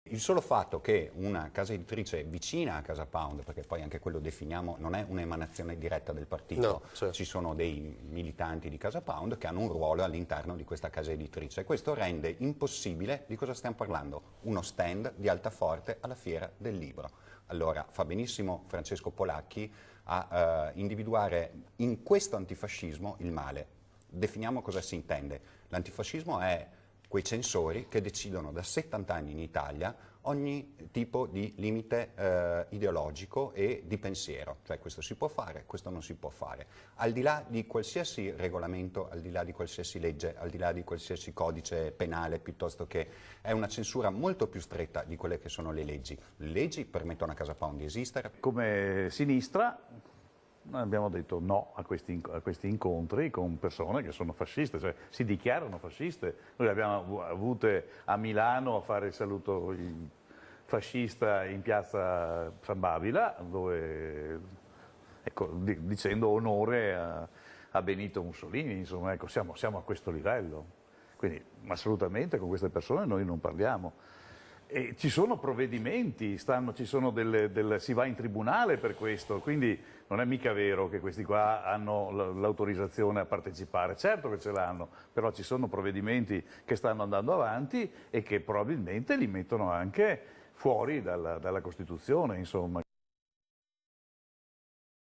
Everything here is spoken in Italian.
Il solo fatto che una casa editrice vicina a Casa Pound, perché poi anche quello definiamo, non è un'emanazione diretta del partito, No, certo. ci sono dei militanti di Casa Pound che hanno un ruolo all'interno di questa casa editrice. Questo rende impossibile, di cosa stiamo parlando? Uno stand di Altaforte alla Fiera del Libro. Allora fa benissimo Francesco Polacchi a individuare in questo antifascismo il male. Definiamo cosa si intende. L'antifascismo è quei censori che decidono da 70 anni in Italia ogni tipo di limite ideologico e di pensiero, cioè questo si può fare, questo non si può fare. Al di là di qualsiasi regolamento, al di là di qualsiasi legge, al di là di qualsiasi codice penale, piuttosto che è una censura molto più stretta di quelle che sono le leggi. Le leggi permettono a Casa Pound di esistere. Come sinistra noi abbiamo detto no a questi incontri con persone che sono fasciste, cioè si dichiarano fasciste. Noi le abbiamo avute a Milano a fare il saluto fascista in piazza San Babila, dove, ecco, dicendo onore a Benito Mussolini, insomma, ecco, siamo a questo livello. Quindi assolutamente con queste persone noi non parliamo. E ci sono provvedimenti, si va in tribunale per questo, quindi non è mica vero che questi qua hanno l'autorizzazione a partecipare, certo che ce l'hanno, però ci sono provvedimenti che stanno andando avanti e che probabilmente li mettono anche fuori dalla Costituzione, insomma.